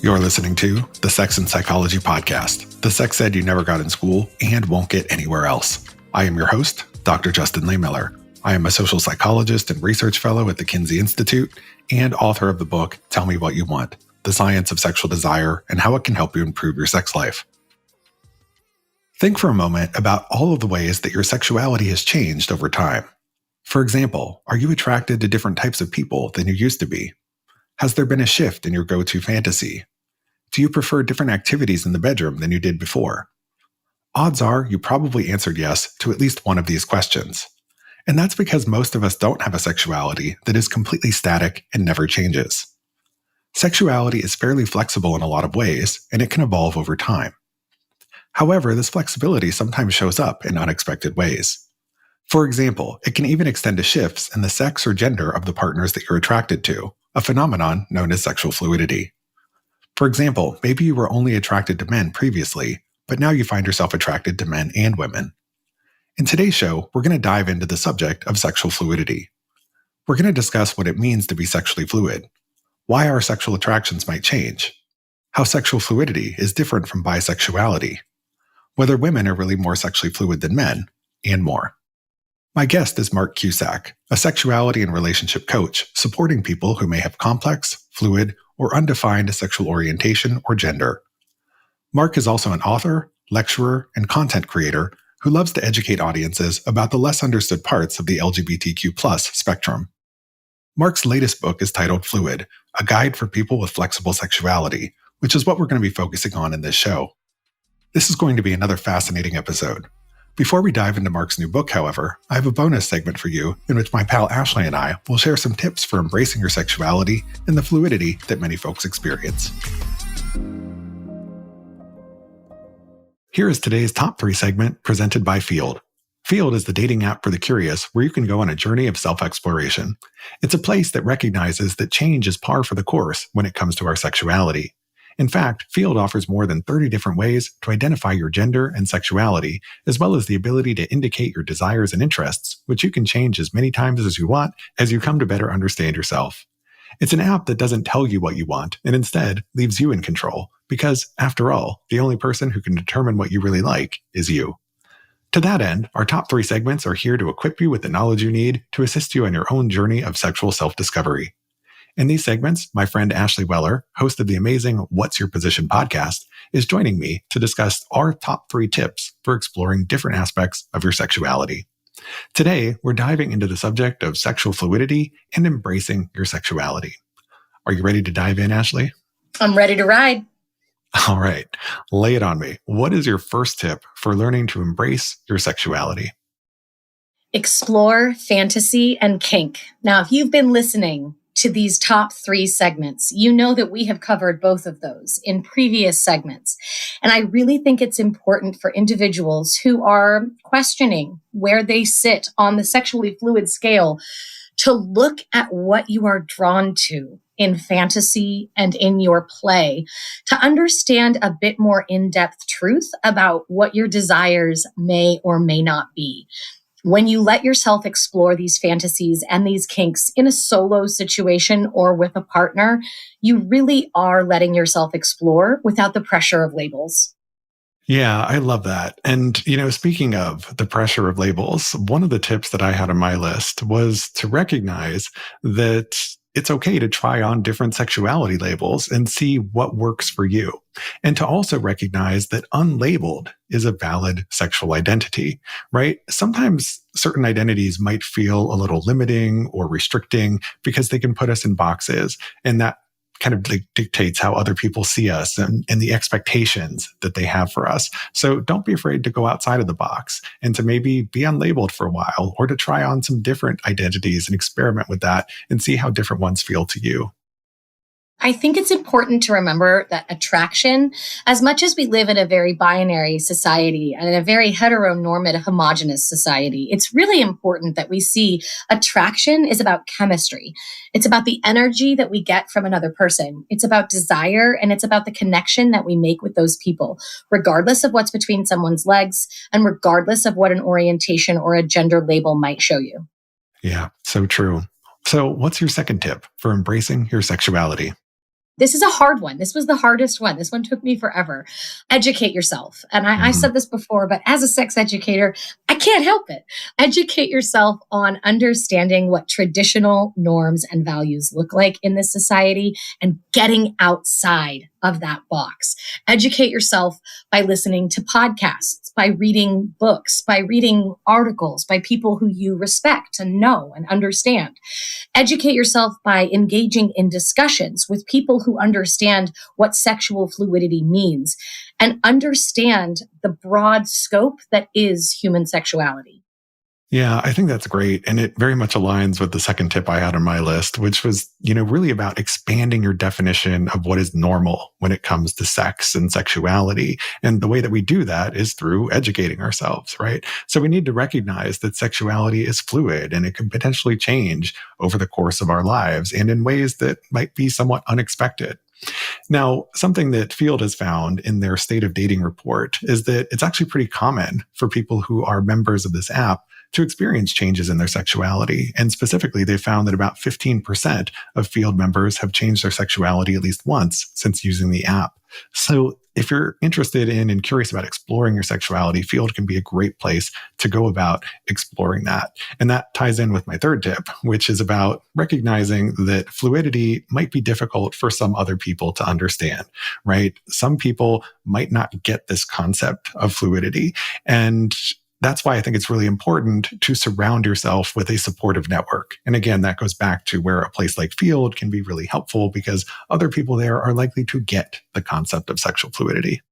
You're listening to the Sex and Psychology Podcast, the sex ed you never got in school and won't get anywhere else. I am your host, Dr. Justin Lehmiller. I am a social psychologist and research fellow at the Kinsey Institute and author of the book, Tell Me What You Want, The Science of Sexual Desire and How It Can Help You Improve Your Sex Life. Think for a moment about all of the ways that your sexuality has changed over time. For example, are you attracted to different types of people than you used to be? Has there been a shift in your go-to fantasy? Do you prefer different activities in the bedroom than you did before? Odds are you probably answered yes to at least one of these questions. And that's because most of us don't have a sexuality that is completely static and never changes. Sexuality is fairly flexible in a lot of ways, and it can evolve over time. However, this flexibility sometimes shows up in unexpected ways. For example, it can even extend to shifts in the sex or gender of the partners that you're attracted to, a phenomenon known as sexual fluidity. For example, maybe you were only attracted to men previously, but now you find yourself attracted to men and women. In today's show, we're going to dive into the subject of sexual fluidity. We're going to discuss what it means to be sexually fluid, why our sexual attractions might change, how sexual fluidity is different from bisexuality, whether women are really more sexually fluid than men, and more. My guest is Mark Cusack, a sexuality and relationship coach supporting people who may have complex, fluid, or undefined sexual orientation or gender. Mark is also an author, lecturer, and content creator who loves to educate audiences about the less understood parts of the LGBTQ+ spectrum. Mark's latest book is titled Fluid, A Guide for People with Flexible Sexuality, which is what we're going to be focusing on in this show. This is going to be another fascinating episode. Before we dive into Mark's new book, however, I have a bonus segment for you in which my pal Ashley and I will share some tips for embracing your sexuality and the fluidity that many folks experience. Here is today's top 3 segment presented by Field. Field is the dating app for the curious where you can go on a journey of self-exploration. It's a place that recognizes that change is par for the course when it comes to our sexuality. In fact, Field offers more than 30 different ways to identify your gender and sexuality, as well as the ability to indicate your desires and interests, which you can change as many times as you want as you come to better understand yourself. It's an app that doesn't tell you what you want and instead leaves you in control, because, after all, the only person who can determine what you really like is you. To that end, our top 3 segments are here to equip you with the knowledge you need to assist you on your own journey of sexual self-discovery. In these segments, my friend Ashley Weller, host of the amazing What's Your Position podcast, is joining me to discuss our top 3 tips for exploring different aspects of your sexuality. Today, we're diving into the subject of sexual fluidity and embracing your sexuality. Are you ready to dive in, Ashley? I'm ready to ride. All right, lay it on me. What is your first tip for learning to embrace your sexuality? Explore fantasy and kink. Now, if you've been listening to these top 3 segments, you know that we have covered both of those in previous segments. And I really think it's important for individuals who are questioning where they sit on the sexually fluid scale to look at what you are drawn to in fantasy and in your play, to understand a bit more in-depth truth about what your desires may or may not be. When you let yourself explore these fantasies and these kinks in a solo situation or with a partner, you really are letting yourself explore without the pressure of labels. Yeah, I love that. And, speaking of the pressure of labels, one of the tips that I had on my list was to recognize that it's okay to try on different sexuality labels and see what works for you. And to also recognize that unlabeled is a valid sexual identity, right? Sometimes certain identities might feel a little limiting or restricting because they can put us in boxes. And that kind of dictates how other people see us and the expectations that they have for us. So don't be afraid to go outside of the box and to maybe be unlabeled for a while or to try on some different identities and experiment with that and see how different ones feel to you. I think it's important to remember that attraction, as much as we live in a very binary society and in a very heteronormative, homogenous society, it's really important that we see attraction is about chemistry. It's about the energy that we get from another person. It's about desire, and it's about the connection that we make with those people, regardless of what's between someone's legs and regardless of what an orientation or a gender label might show you. Yeah, so true. So what's your second tip for embracing your sexuality? This is a hard one. This was the hardest one. This one took me forever. Educate yourself. And I said this before, but as a sex educator, I can't help it. Educate yourself on understanding what traditional norms and values look like in this society and getting outside of that box. Educate yourself by listening to podcasts, by reading books, by reading articles, by people who you respect and know and understand. Educate yourself by engaging in discussions with people who understand what sexual fluidity means and understand the broad scope that is human sexuality. Yeah, I think that's great. And it very much aligns with the second tip I had on my list, which was, really about expanding your definition of what is normal when it comes to sex and sexuality. And the way that we do that is through educating ourselves, right? So we need to recognize that sexuality is fluid and it can potentially change over the course of our lives and in ways that might be somewhat unexpected. Now, something that Field has found in their State of Dating report is that it's actually pretty common for people who are members of this app to experience changes in their sexuality. And specifically, they found that about 15% of Field members have changed their sexuality at least once since using the app. So if you're interested in and curious about exploring your sexuality, Field can be a great place to go about exploring that. And that ties in with my third tip, which is about recognizing that fluidity might be difficult for some other people to understand, right? Some people might not get this concept of fluidity. And that's why I think it's really important to surround yourself with a supportive network. And again, that goes back to where a place like Field can be really helpful because other people there are likely to get the concept of sexual fluidity.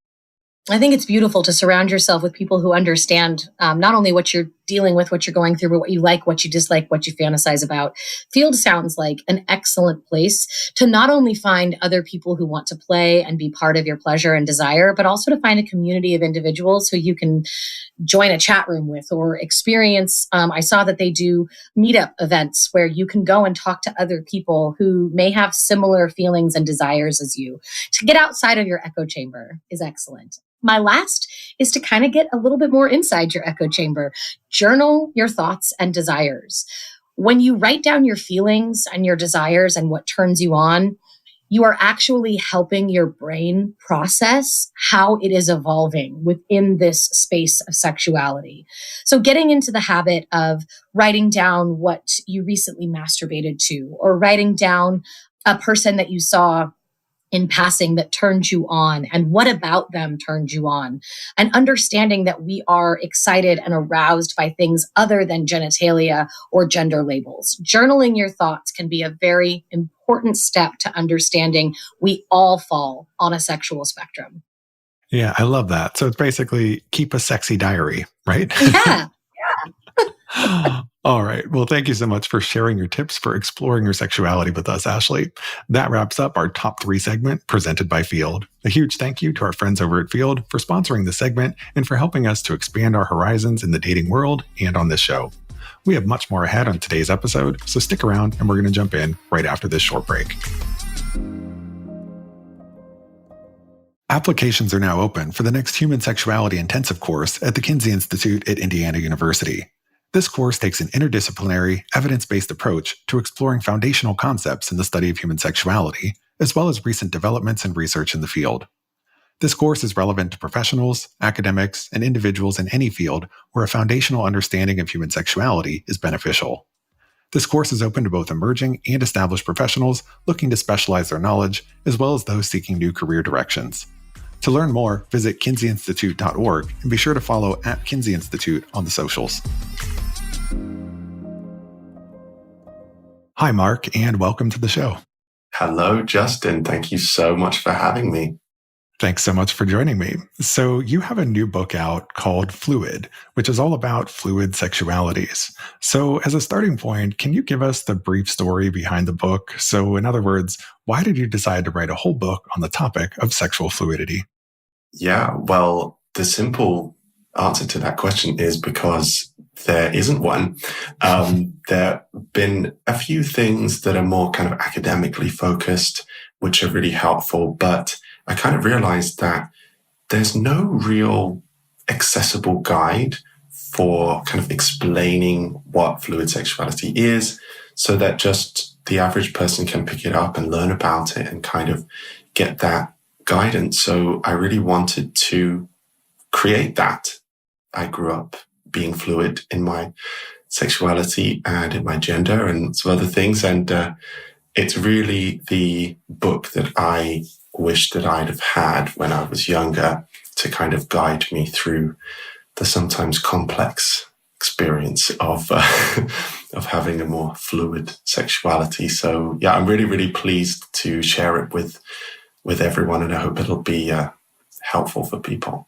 I think it's beautiful to surround yourself with people who understand not only what you're dealing with, what you're going through, but what you like, what you dislike, what you fantasize about. Field sounds like an excellent place to not only find other people who want to play and be part of your pleasure and desire, but also to find a community of individuals who you can join a chat room with or experience. I saw that they do meetup events where you can go and talk to other people who may have similar feelings and desires as you. To get outside of your echo chamber is excellent. My last is to kind of get a little bit more inside your echo chamber. Journal your thoughts and desires. When you write down your feelings and your desires and what turns you on, you are actually helping your brain process how it is evolving within this space of sexuality. So getting into the habit of writing down what you recently masturbated to, or writing down a person that you saw in passing that turned you on and what about them turned you on, and understanding that we are excited and aroused by things other than genitalia or gender labels. Journaling your thoughts can be a very important step to understanding we all fall on a sexual spectrum. Yeah, I love that. So it's basically keep a sexy diary, right? Yeah. All right. Well, thank you so much for sharing your tips for exploring your sexuality with us, Ashley. That wraps up our top 3 segment presented by Field. A huge thank you to our friends over at Field for sponsoring the segment and for helping us to expand our horizons in the dating world and on this show. We have much more ahead on today's episode, so stick around and we're going to jump in right after this short break. Applications are now open for the next Human Sexuality Intensive course at the Kinsey Institute at Indiana University. This course takes an interdisciplinary, evidence-based approach to exploring foundational concepts in the study of human sexuality, as well as recent developments and research in the field. This course is relevant to professionals, academics, and individuals in any field where a foundational understanding of human sexuality is beneficial. This course is open to both emerging and established professionals looking to specialize their knowledge, as well as those seeking new career directions. To learn more, visit kinseyinstitute.org and be sure to follow @Kinsey Institute on the socials. Hi, Mark, and welcome to the show. Hello, Justin. Thank you so much for having me. Thanks so much for joining me. So you have a new book out called Fluid, which is all about fluid sexualities. So as a starting point, can you give us the brief story behind the book? So in other words, why did you decide to write a whole book on the topic of sexual fluidity? Yeah, well, the simple answer to that question is because there isn't one. There have been a few things that are more kind of academically focused, which are really helpful, but I kind of realized that there's no real accessible guide for kind of explaining what fluid sexuality is, so that just the average person can pick it up and learn about it and kind of get that guidance. So I really wanted to create that. I grew up being fluid in my sexuality and in my gender and some other things. And it's really the book that I wish that I'd have had when I was younger to kind of guide me through the sometimes complex experience of of having a more fluid sexuality. So yeah, I'm really, really pleased to share it with everyone, and I hope it'll be helpful for people.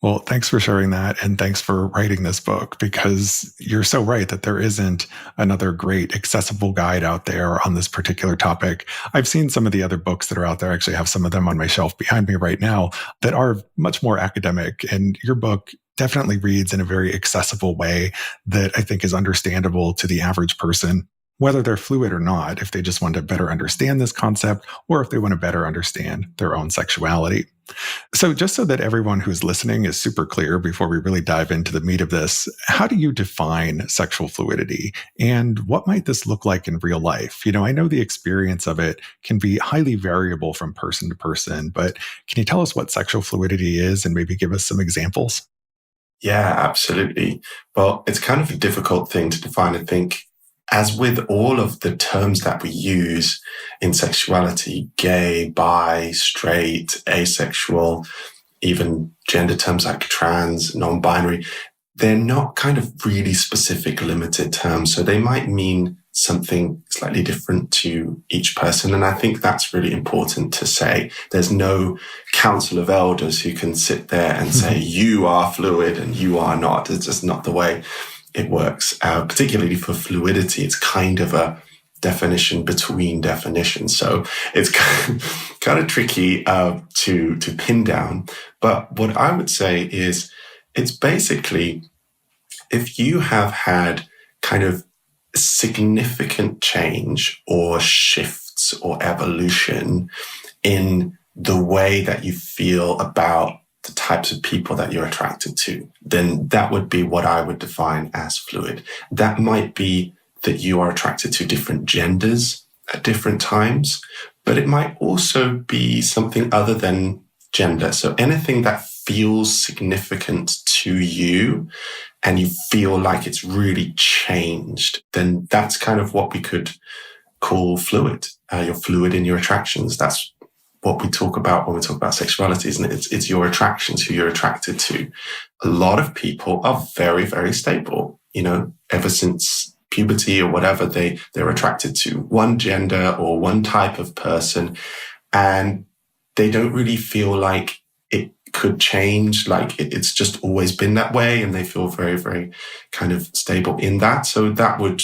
Well, thanks for sharing that. And thanks for writing this book, because you're so right that there isn't another great accessible guide out there on this particular topic. I've seen some of the other books that are out there. I actually have some of them on my shelf behind me right now that are much more academic. And your book definitely reads in a very accessible way that I think is understandable to the average person, whether they're fluid or not, if they just want to better understand this concept or if they want to better understand their own sexuality. So just so that everyone who's listening is super clear before we really dive into the meat of this, how do you define sexual fluidity and what might this look like in real life? I know the experience of it can be highly variable from person to person, but can you tell us what sexual fluidity is and maybe give us some examples? Yeah, absolutely. Well, it's kind of a difficult thing to define, I think. As with all of the terms that we use in sexuality, gay, bi, straight, asexual, even gender terms like trans, non-binary, they're not kind of really specific, limited terms. So they might mean something slightly different to each person. And I think that's really important to say. There's no council of elders who can sit there and say, you are fluid and you are not. It's just not the way it works. Particularly for fluidity, it's kind of a definition between definitions. So it's kind of tricky to pin down. But what I would say is it's basically if you have had kind of significant change or shifts or evolution in the way that you feel about the types of people that you're attracted to, then that would be what I would define as fluid. That might be that you are attracted to different genders at different times, but it might also be something other than gender. So anything that feels significant to you and you feel like it's really changed, then that's kind of what we could call fluid. You're fluid in your attractions. That's what we talk about when we talk about sexuality, isn't it? It's your attractions, who you're attracted to. A lot of people are very, very stable, ever since puberty or whatever, they're attracted to one gender or one type of person, and they don't really feel like it could change, like it's just always been that way, and they feel very, very kind of stable in that. So that would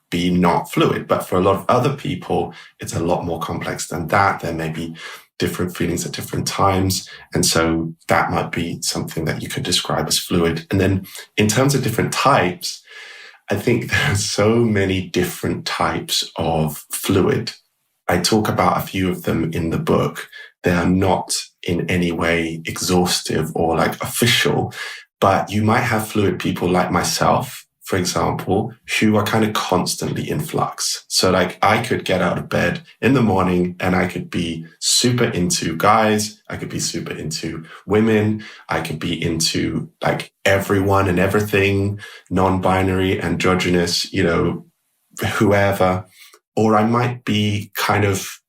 be not fluid. But for a lot of other people, it's a lot more complex than that. There may be different feelings at different times. And so that might be something that you could describe as fluid. And then in terms of different types, I think there are so many different types of fluid. I talk about a few of them in the book. They are not in any way exhaustive or like official, but you might have fluid people like myself, for example, who are kind of constantly in flux. So like I could get out of bed in the morning and I could be super into guys. I could be super into women. I could be into like everyone and everything, non-binary, androgynous, whoever. Or I might be kind of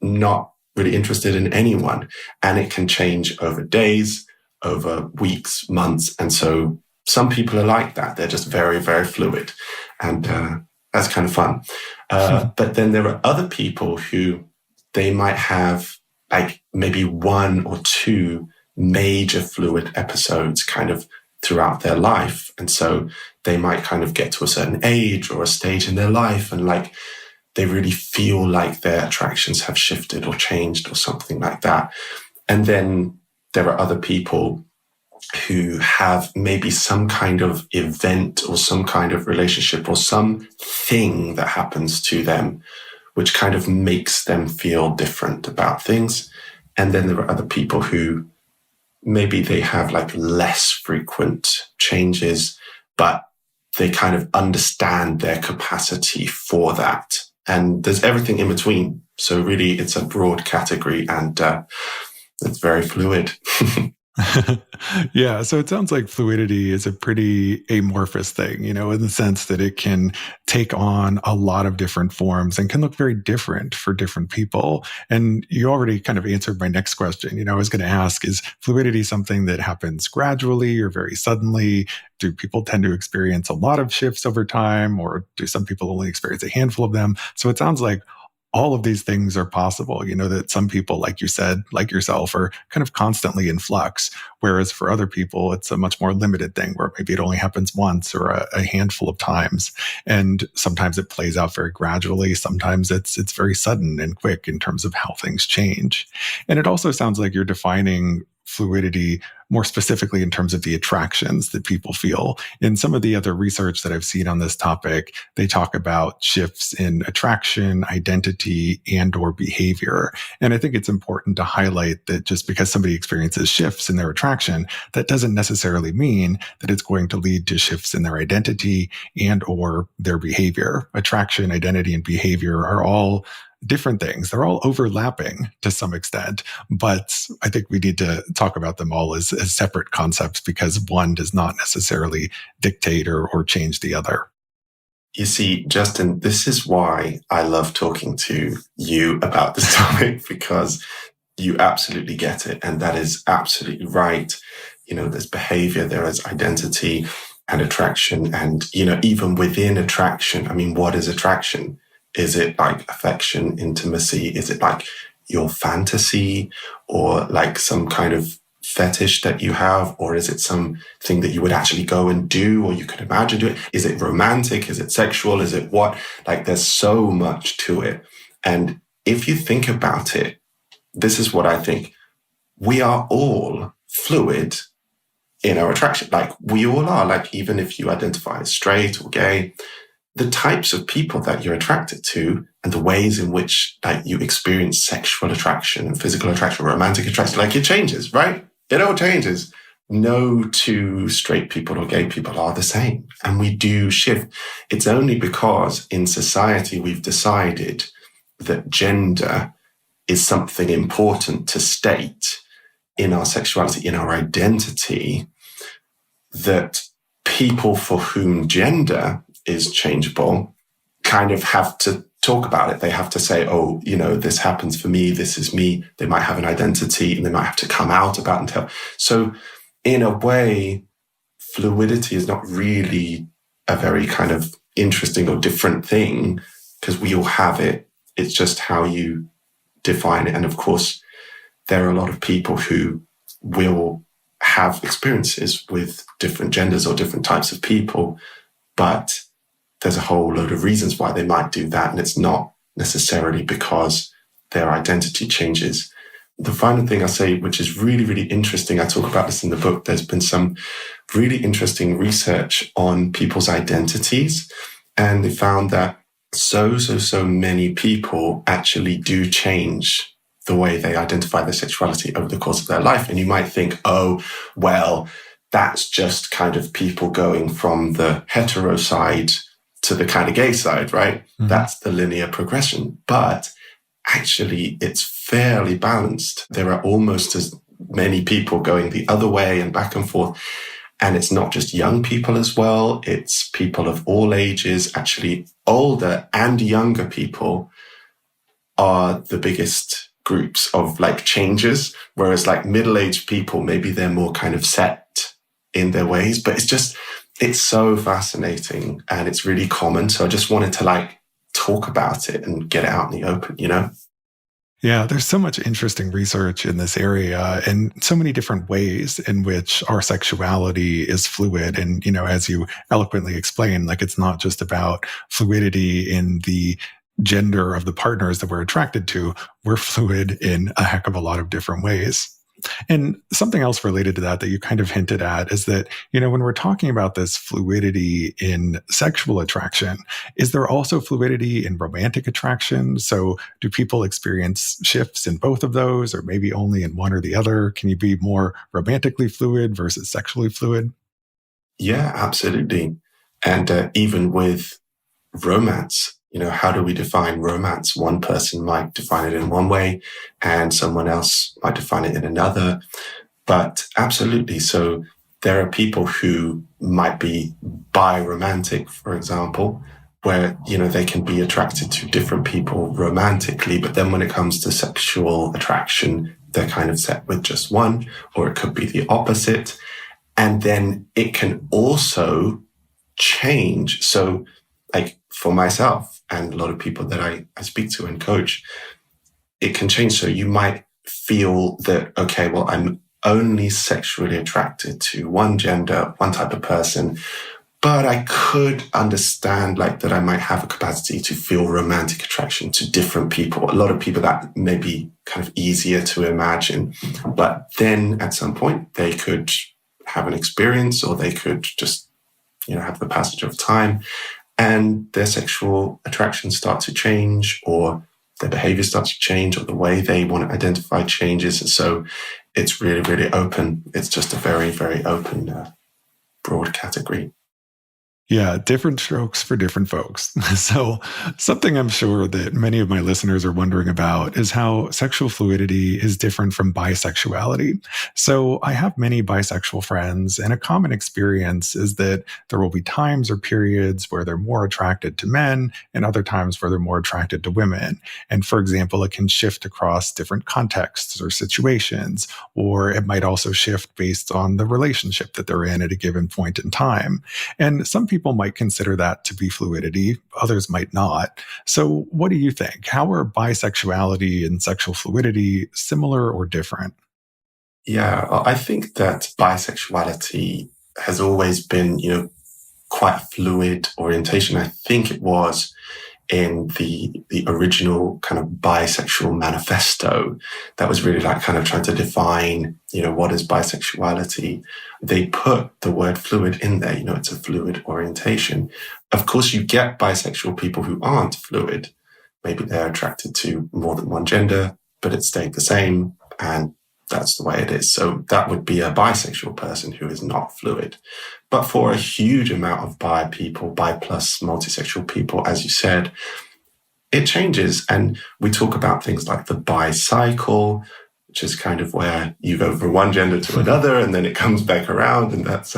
not really interested in anyone. And it can change over days, over weeks, months. And so some people are like that. They're just very, very fluid. And that's kind of fun. But then there are other people who they might have like maybe one or two major fluid episodes kind of throughout their life. And so they might kind of get to a certain age or a stage in their life and like they really feel like their attractions have shifted or changed or something like that. And then there are other people who have maybe some kind of event or some kind of relationship or something that happens to them, which kind of makes them feel different about things. And then there are other people who maybe they have like less frequent changes, but they kind of understand their capacity for that. And there's everything in between. So really, it's a broad category, and it's very fluid. Yeah, so it sounds like fluidity is a pretty amorphous thing, in the sense that it can take on a lot of different forms and can look very different for different people. And you already kind of answered my next question. I was going to ask, is fluidity something that happens gradually or very suddenly? Do people tend to experience a lot of shifts over time, or do some people only experience a handful of them? So it sounds like all of these things are possible, that some people, like you said, like yourself, are kind of constantly in flux. Whereas for other people, it's a much more limited thing where maybe it only happens once or a handful of times. And sometimes it plays out very gradually. Sometimes it's very sudden and quick in terms of how things change. And it also sounds like you're defining fluidity more specifically in terms of the attractions that people feel. In some of the other research that I've seen on this topic, they talk about shifts in attraction, identity, and or behavior. And I think it's important to highlight that just because somebody experiences shifts in their attraction, that doesn't necessarily mean that it's going to lead to shifts in their identity and or their behavior. Attraction, identity, and behavior are all different things. They're all overlapping to some extent, but I think we need to talk about them all as separate concepts because one does not necessarily dictate or change the other. You see, Justin, this is why I love talking to you about this topic, because you absolutely get it. And that is absolutely right. There's behavior, there is identity and attraction. And, even within attraction, what is attraction? Is it like affection, intimacy? Is it like your fantasy or like some kind of fetish that you have? Or is it something that you would actually go and do, or you could imagine doing? Is it romantic? Is it sexual? Is it what? Like there's so much to it. And if you think about it, this is what I think. We are all fluid in our attraction. Like we all are, like even if you identify as straight or gay, the types of people that you're attracted to and the ways in which like you experience sexual attraction and physical attraction, romantic attraction, like it changes, right? It all changes. No two straight people or gay people are the same. And we do shift. It's only because in society we've decided that gender is something important to state in our sexuality, in our identity, that people for whom gender is changeable kind of have to talk about it. They have to say, oh, this happens for me. This is me. They might have an identity and they might have to come out about and tell. So in a way, fluidity is not really a very kind of interesting or different thing because we all have it. It's just how you define it. And of course, there are a lot of people who will have experiences with different genders or different types of people, but there's a whole load of reasons why they might do that. And it's not necessarily because their identity changes. The final thing I say, which is really, really interesting, I talk about this in the book, there's been some really interesting research on people's identities. And they found that so many people actually do change the way they identify their sexuality over the course of their life. And you might think, oh, well, that's just kind of people going from the hetero side to the kind of gay side, right? Mm-hmm. That's the linear progression. But actually, it's fairly balanced. There are almost as many people going the other way and back and forth. And it's not just young people as well. It's people of all ages. Actually, older and younger people are the biggest groups of like changes. Whereas like middle-aged people, maybe they're more kind of set in their ways. But it's so fascinating and it's really common. So I just wanted to like talk about it and get it out in the open, Yeah, there's so much interesting research in this area and so many different ways in which our sexuality is fluid. And, as you eloquently explained, like it's not just about fluidity in the gender of the partners that we're attracted to. We're fluid in a heck of a lot of different ways. And something else related to that you kind of hinted at is that, when we're talking about this fluidity in sexual attraction, is there also fluidity in romantic attraction? So do people experience shifts in both of those or maybe only in one or the other? Can you be more romantically fluid versus sexually fluid? Yeah, absolutely. And even with romance, how do we define romance? One person might define it in one way and someone else might define it in another. But absolutely. So there are people who might be bi-romantic, for example, where, they can be attracted to different people romantically. But then when it comes to sexual attraction, they're kind of set with just one, or it could be the opposite. And then it can also change. So like for myself and a lot of people that I speak to and coach, it can change. So you might feel that, okay, well, I'm only sexually attracted to one gender, one type of person, but I could understand like that I might have a capacity to feel romantic attraction to different people. A lot of people that may be kind of easier to imagine, but then at some point they could have an experience, or they could just, have the passage of time and their sexual attractions start to change, or their behavior starts to change, or the way they want to identify changes. And so it's really, really open. It's just a very, very open, broad category. Yeah, different strokes for different folks. So something I'm sure that many of my listeners are wondering about is how sexual fluidity is different from bisexuality. So I have many bisexual friends, and a common experience is that there will be times or periods where they're more attracted to men and other times where they're more attracted to women. And for example, it can shift across different contexts or situations, or it might also shift based on the relationship that they're in at a given point in time. And some people might consider that to be fluidity, others might not. So what do you think? How are bisexuality and sexual fluidity similar or different? Yeah, I think that bisexuality has always been, quite a fluid orientation. I think it was in the original kind of bisexual manifesto that was really like kind of trying to define, what is bisexuality. They put the word fluid in there, it's a fluid orientation. Of course, you get bisexual people who aren't fluid. Maybe they're attracted to more than one gender, but it stayed the same, and that's the way it is. So that would be a bisexual person who is not fluid. But for a huge amount of bi people, bi plus multisexual people, as you said, it changes. And we talk about things like the bi cycle, which is kind of where you go from one gender to another and then it comes back around. And that's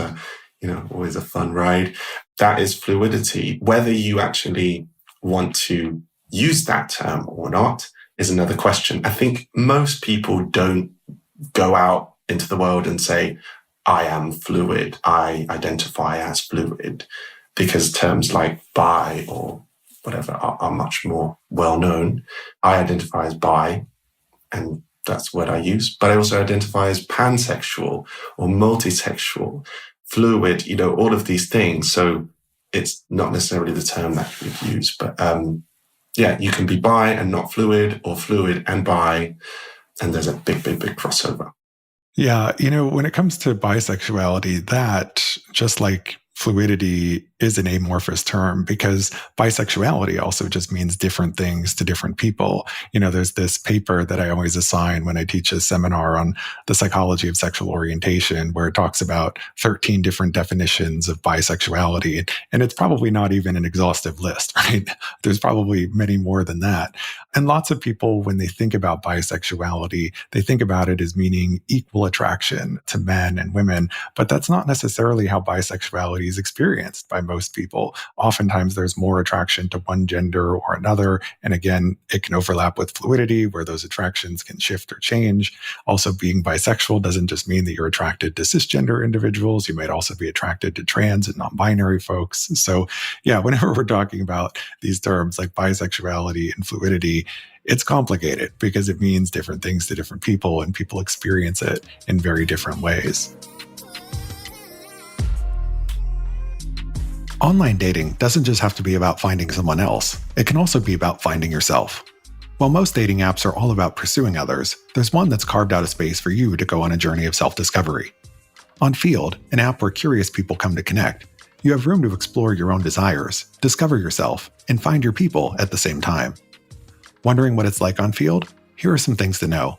always a fun ride. That is fluidity. Whether you actually want to use that term or not is another question. I think most people don't go out into the world and say, I am fluid, I identify as fluid, because terms like bi or whatever are much more well known. I identify as bi, and that's what I use, but I also identify as pansexual or multisexual, fluid, all of these things. So it's not necessarily the term that you would use, but you can be bi and not fluid, or fluid and bi, and there's a big, big, big crossover. Yeah, when it comes to bisexuality, that, just like fluidity, is an amorphous term, because bisexuality also just means different things to different people. There's this paper that I always assign when I teach a seminar on the psychology of sexual orientation, where it talks about 13 different definitions of bisexuality. And it's probably not even an exhaustive list, right? There's probably many more than that. And lots of people, when they think about bisexuality, they think about it as meaning equal attraction to men and women, but that's not necessarily how bisexuality is experienced by most people. Oftentimes there's more attraction to one gender or another. And again, it can overlap with fluidity, where those attractions can shift or change. Also, being bisexual doesn't just mean that you're attracted to cisgender individuals. You might also be attracted to trans and non-binary folks. So yeah, whenever we're talking about these terms like bisexuality and fluidity, it's complicated because it means different things to different people, and people experience it in very different ways. Online dating doesn't just have to be about finding someone else. It can also be about finding yourself. While most dating apps are all about pursuing others, there's one that's carved out a space for you to go on a journey of self-discovery. On Field, an app where curious people come to connect, you have room to explore your own desires, discover yourself, and find your people at the same time. Wondering what it's like on Field? Here are some things to know.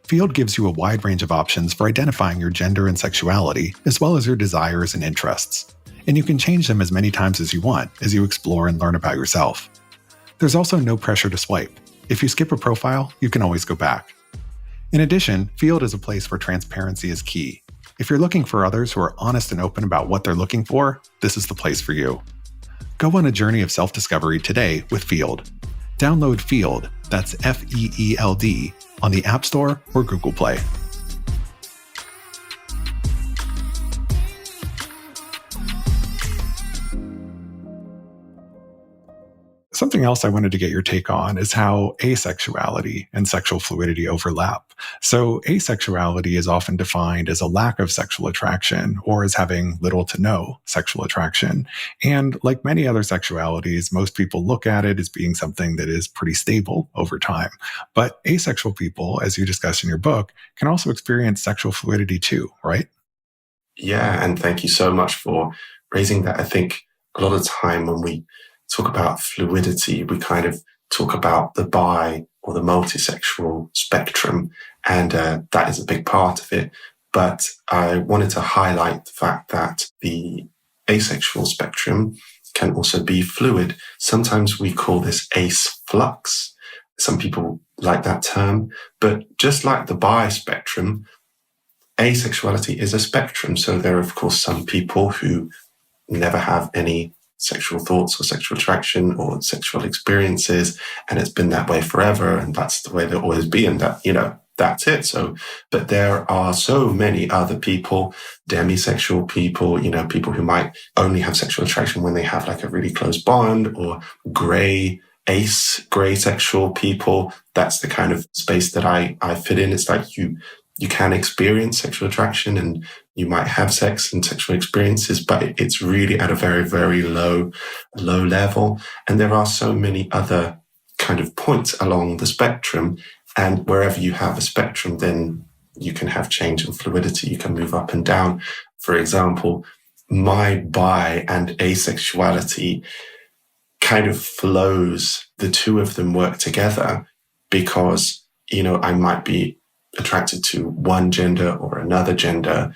Field gives you a wide range of options for identifying your gender and sexuality, as well as your desires and interests. And you can change them as many times as you want as you explore and learn about yourself. There's also no pressure to swipe. If you skip a profile, you can always go back. In addition, Field is a place where transparency is key. If you're looking for others who are honest and open about what they're looking for, this is the place for you. Go on a journey of self-discovery today with Field. Download Field, that's F-E-E-L-D, on the App Store or Google Play. Something else I wanted to get your take on is how asexuality and sexual fluidity overlap. So asexuality is often defined as a lack of sexual attraction or as having little to no sexual attraction. And like many other sexualities, most people look at it as being something that is pretty stable over time. But asexual people, as you discuss in your book, can also experience sexual fluidity too, right? Yeah, and thank you so much for raising that. I think a lot of time when we talk about fluidity, we kind of talk about the bi or the multisexual spectrum, and that is a big part of it. But I wanted to highlight the fact that the asexual spectrum can also be fluid. Sometimes we call this ace flux. Some people like that term, but just like the bi spectrum, asexuality is a spectrum. So there are, of course, some people who never have any sexual thoughts or sexual attraction or sexual experiences, and it's been that way forever, and that's the way they'll always be, and that, that's it. So, but there are so many other people, demisexual people, people who might only have sexual attraction when they have like a really close bond, or gray sexual people. That's the kind of space that I fit in. It's like you can experience sexual attraction and you might have sex and sexual experiences, but it's really at a very, very low level. And there are so many other kind of points along the spectrum. And wherever you have a spectrum, then you can have change and fluidity. You can move up and down. For example, my bi and asexuality kind of flows. The two of them work together because, I might be attracted to one gender or another gender.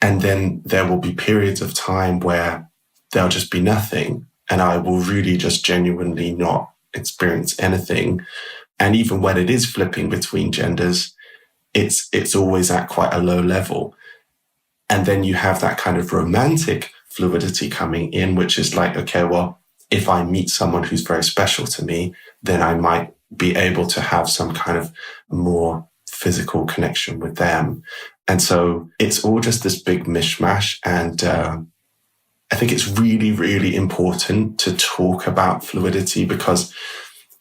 And then there will be periods of time where there'll just be nothing. And I will really just genuinely not experience anything. And even when it is flipping between genders, it's always at quite a low level. And then you have that kind of romantic fluidity coming in, which is like, okay, well, if I meet someone who's very special to me, then I might be able to have some kind of more physical connection with them. And so it's all just this big mishmash. And I think it's really, really important to talk about fluidity, because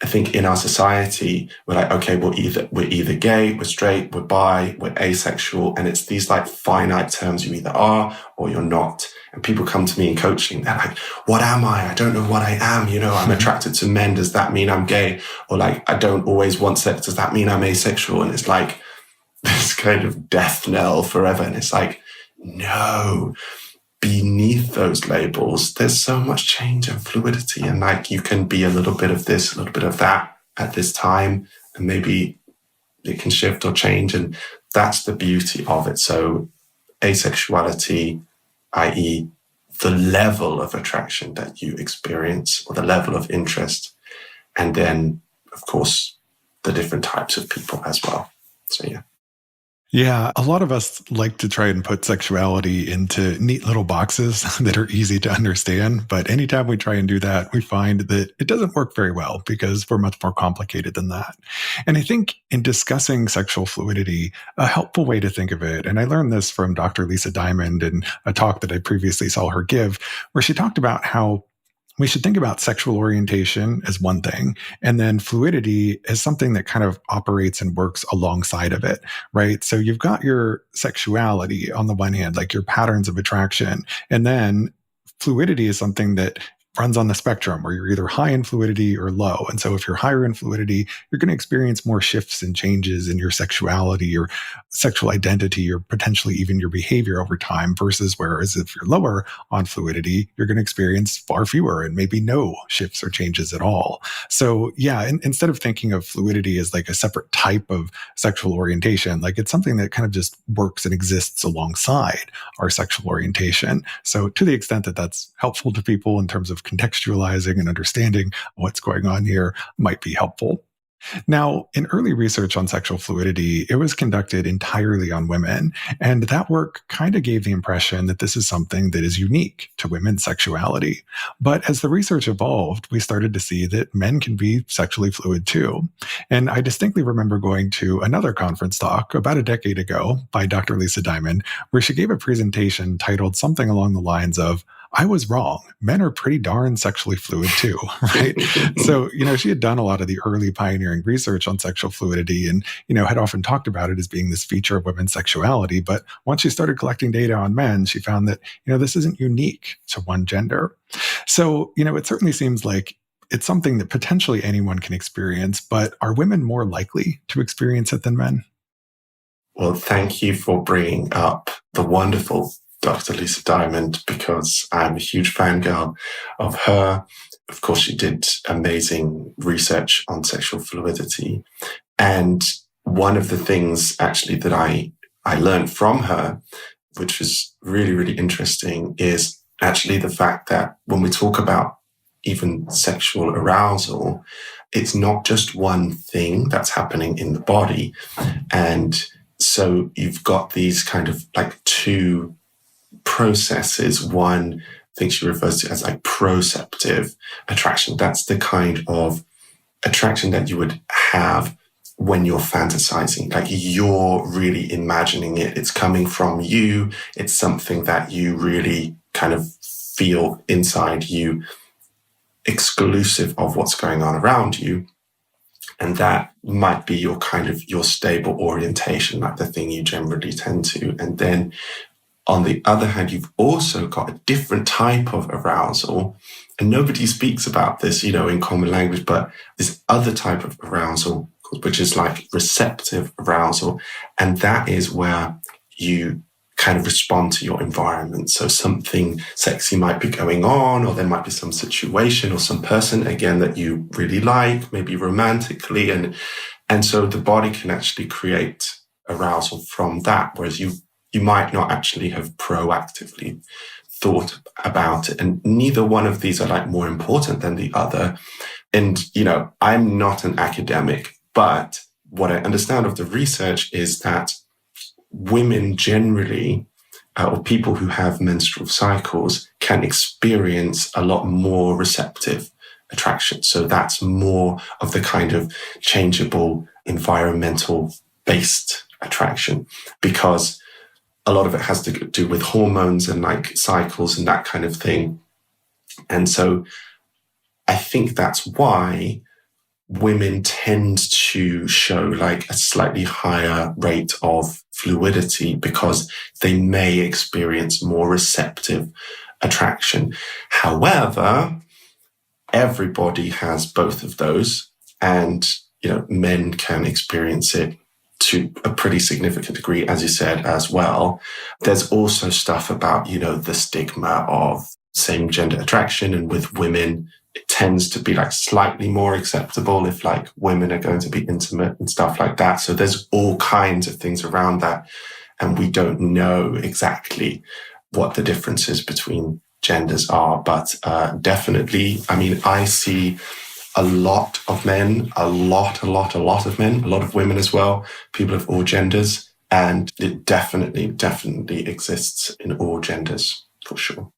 I think in our society, we're like, okay, we're either gay, we're straight, we're bi, we're asexual. And it's these like finite terms. You either are or you're not. And people come to me in coaching. They're like, what am I? I don't know what I am. I'm attracted to men. Does that mean I'm gay? Or like, I don't always want sex. Does that mean I'm asexual? And it's like this kind of death knell forever. And it's like, no, beneath those labels, there's so much change and fluidity. And like, you can be a little bit of this, a little bit of that at this time. And maybe it can shift or change. And that's the beauty of it. So asexuality, i.e. the level of attraction that you experience or the level of interest. And then, of course, the different types of people as well. So, yeah. Yeah, a lot of us like to try and put sexuality into neat little boxes that are easy to understand. But anytime we try and do that, we find that it doesn't work very well because we're much more complicated than that. And I think in discussing sexual fluidity, a helpful way to think of it, and I learned this from Dr. Lisa Diamond in a talk that I previously saw her give, where she talked about how we should think about sexual orientation as one thing, and then fluidity as something that kind of operates and works alongside of it, right? So you've got your sexuality on the one hand, like your patterns of attraction, and then fluidity is something that runs on the spectrum where you're either high in fluidity or low. And so if you're higher in fluidity, you're going to experience more shifts and changes in your sexuality, your sexual identity, or potentially even your behavior over time, versus whereas if you're lower on fluidity, you're going to experience far fewer and maybe no shifts or changes at all. So yeah, instead of thinking of fluidity as like a separate type of sexual orientation, like it's something that kind of just works and exists alongside our sexual orientation. So to the extent that that's helpful to people in terms of contextualizing and understanding what's going on here might be helpful. Now, in early research on sexual fluidity, it was conducted entirely on women, and that work kind of gave the impression that this is something that is unique to women's sexuality. But as the research evolved, we started to see that men can be sexually fluid too. And I distinctly remember going to another conference talk about a decade ago by Dr. Lisa Diamond, where she gave a presentation titled something along the lines of, I was wrong. Men are pretty darn sexually fluid too, right? So, she had done a lot of the early pioneering research on sexual fluidity and, had often talked about it as being this feature of women's sexuality. But once she started collecting data on men, she found that, this isn't unique to one gender. So, it certainly seems like it's something that potentially anyone can experience, but are women more likely to experience it than men? Well, thank you for bringing up the wonderful Dr. Lisa Diamond, because I'm a huge fangirl of her. Of course, she did amazing research on sexual fluidity. And one of the things actually that I learned from her, which was really, really interesting, is actually the fact that when we talk about even sexual arousal, it's not just one thing that's happening in the body. And so you've got these kind of like two processes. One, I think she refers to as like proceptive attraction. That's the kind of attraction that you would have when you're fantasizing, like you're really imagining it. It's coming from you. It's something that you really kind of feel inside you, exclusive of what's going on around you. And that might be your kind of your stable orientation, like the thing you generally tend to. And then on the other hand, you've also got a different type of arousal. And nobody speaks about this, in common language, but this other type of arousal, which is like receptive arousal. And that is where you kind of respond to your environment. So something sexy might be going on, or there might be some situation or some person, again, that you really like, maybe romantically. And so the body can actually create arousal from that, whereas you might not actually have proactively thought about it. And neither one of these are like more important than the other. And, I'm not an academic, but what I understand of the research is that women generally, or people who have menstrual cycles, can experience a lot more receptive attraction. So that's more of the kind of changeable environmental based attraction, because a lot of it has to do with hormones and like cycles and that kind of thing. And so I think that's why women tend to show like a slightly higher rate of fluidity, because they may experience more receptive attraction. However, everybody has both of those, and men can experience it to a pretty significant degree, as you said, as well. There's also stuff about, the stigma of same gender attraction, and with women, it tends to be like slightly more acceptable if like women are going to be intimate and stuff like that. So there's all kinds of things around that. And we don't know exactly what the differences between genders are, but definitely, I see a lot of men, a lot of men, a lot of women as well, people of all genders. And it definitely exists in all genders, for sure.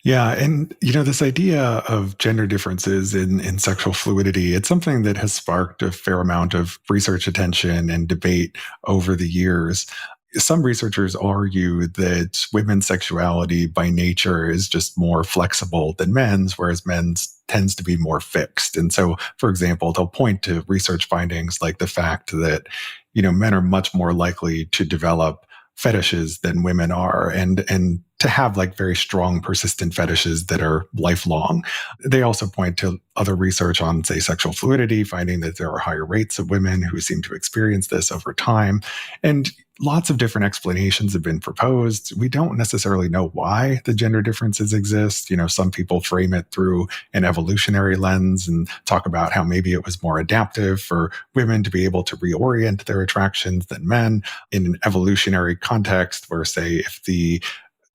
Yeah. And, this idea of gender differences in sexual fluidity, it's something that has sparked a fair amount of research attention and debate over the years. Some researchers argue that women's sexuality by nature is just more flexible than men's, whereas men's tends to be more fixed. And so, for example, they'll point to research findings like the fact that, men are much more likely to develop fetishes than women are, and to have like very strong, persistent fetishes that are lifelong. They also point to other research on, say, sexual fluidity, finding that there are higher rates of women who seem to experience this over time. And lots of different explanations have been proposed. We don't necessarily know why the gender differences exist. Some people frame it through an evolutionary lens and talk about how maybe it was more adaptive for women to be able to reorient their attractions than men in an evolutionary context where, say, if the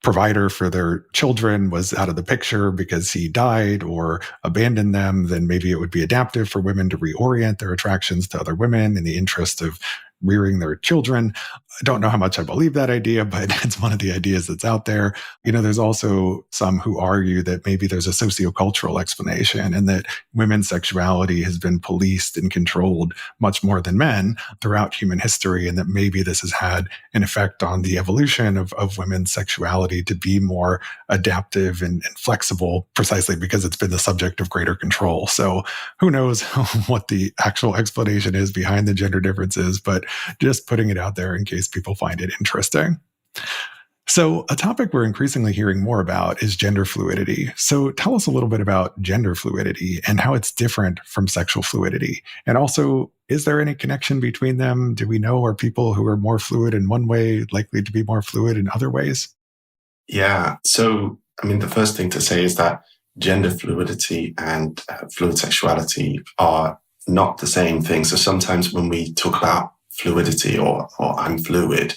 provider for their children was out of the picture because he died or abandoned them, then maybe it would be adaptive for women to reorient their attractions to other women in the interest of rearing their children. I don't know how much I believe that idea, but it's one of the ideas that's out there. There's also some who argue that maybe there's a sociocultural explanation and that women's sexuality has been policed and controlled much more than men throughout human history, and that maybe this has had an effect on the evolution of women's sexuality to be more adaptive and flexible, precisely because it's been the subject of greater control. So who knows what the actual explanation is behind the gender differences, but just putting it out there in case people find it interesting. So a topic we're increasingly hearing more about is gender fluidity. So tell us a little bit about gender fluidity and how it's different from sexual fluidity. And also, is there any connection between them? Do we know, are people who are more fluid in one way likely to be more fluid in other ways? Yeah. So, the first thing to say is that gender fluidity and fluid sexuality are not the same thing. So sometimes when we talk about fluidity or I'm fluid,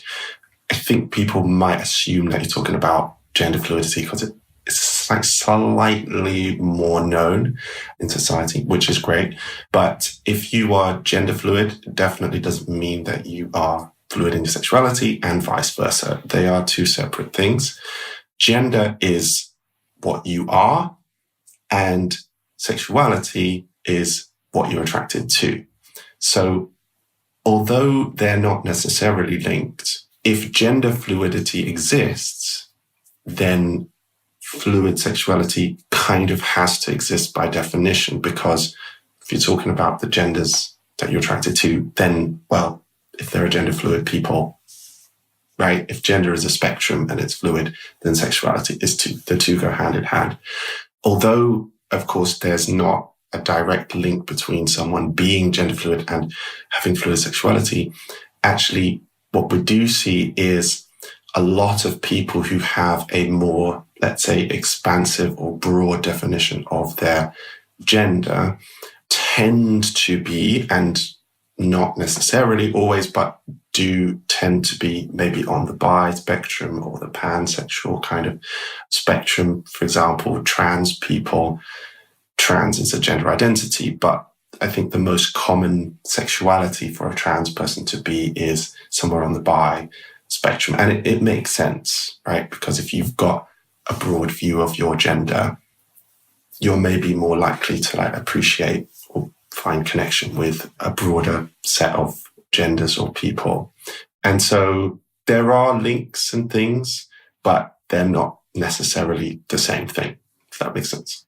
I think people might assume that you're talking about gender fluidity because it's like slightly more known in society, which is great. But if you are gender fluid, it definitely doesn't mean that you are fluid in your sexuality and vice versa. They are two separate things. Gender is what you are, and sexuality is what you're attracted to. So although they're not necessarily linked, if gender fluidity exists, then fluid sexuality kind of has to exist by definition, because if you're talking about the genders that you're attracted to, then, well, if there are gender fluid people, right? If gender is a spectrum and it's fluid, then sexuality is too. The two go hand in hand. Although, of course, there's not a direct link between someone being gender fluid and having fluid sexuality, actually, what we do see is a lot of people who have a more, let's say, expansive or broad definition of their gender tend to be, and not necessarily always, but do tend to be maybe on the bi spectrum or the pansexual kind of spectrum. For example, trans people. Trans is a gender identity, but I think the most common sexuality for a trans person to be is somewhere on the bi spectrum. And it makes sense, right? Because if you've got a broad view of your gender, you're maybe more likely to appreciate or find connection with a broader set of genders or people. And so there are links and things, but they're not necessarily the same thing, if that makes sense.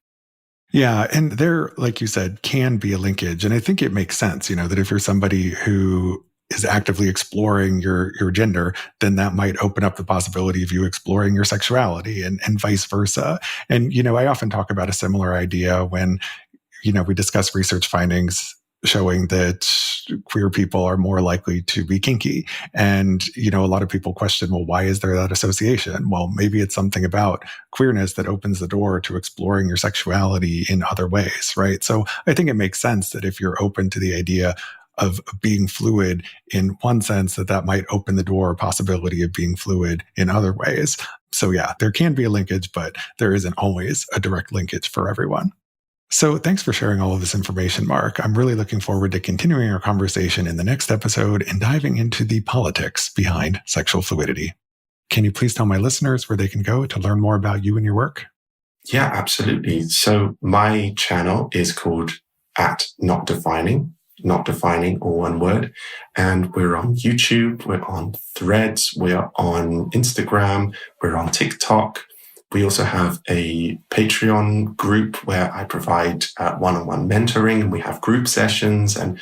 Yeah. And there, like you said, can be a linkage. And I think it makes sense, that if you're somebody who is actively exploring your gender, then that might open up the possibility of you exploring your sexuality and vice versa. And, I often talk about a similar idea when, we discuss research findings showing that queer people are more likely to be kinky. And, a lot of people question, well, why is there that association? Well, maybe it's something about queerness that opens the door to exploring your sexuality in other ways, right? So I think it makes sense that if you're open to the idea of being fluid in one sense, that might open the door possibility of being fluid in other ways. So yeah, there can be a linkage, but there isn't always a direct linkage for everyone. So thanks for sharing all of this information, Mark. I'm really looking forward to continuing our conversation in the next episode and diving into the politics behind sexual fluidity. Can you please tell my listeners where they can go to learn more about you and your work? Yeah, absolutely. So my channel is called @NotDefining, not defining, all one word. And we're on YouTube, we're on Threads, we're on Instagram, we're on TikTok. We also have a Patreon group where I provide one-on-one mentoring, and we have group sessions, and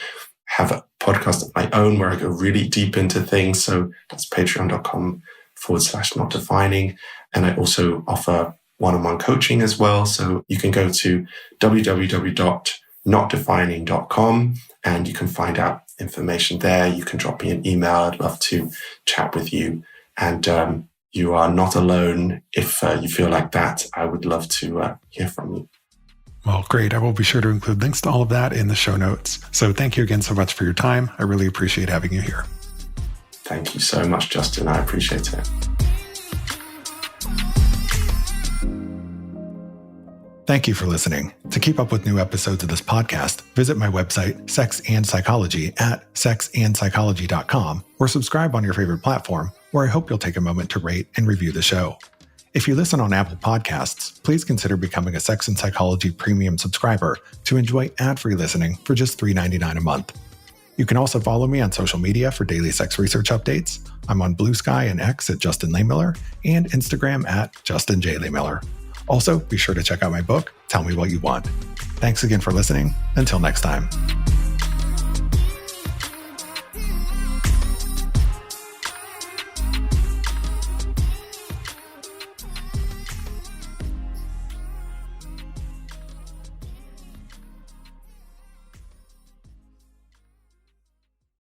have a podcast of my own where I go really deep into things. So that's patreon.com/notdefining. And I also offer one-on-one coaching as well. So you can go to www.notdefining.com and you can find out information there. You can drop me an email. I'd love to chat with you. And you are not alone. If you feel like that, I would love to hear from you. Well, great. I will be sure to include links to all of that in the show notes. So thank you again so much for your time. I really appreciate having you here. Thank you so much, Justin. I appreciate it. Thank you for listening. To keep up with new episodes of this podcast, visit my website, Sex and Psychology, at sexandpsychology.com, or subscribe on your favorite platform, where I hope you'll take a moment to rate and review the show. If you listen on Apple Podcasts, please consider becoming a Sex and Psychology Premium subscriber to enjoy ad-free listening for just $3.99 a month. You can also follow me on social media for daily sex research updates. I'm on Blue Sky and X at Justin Lehmiller and Instagram at Justin J. Lehmiller. Also, be sure to check out my book, Tell Me What You Want. Thanks again for listening. Until next time.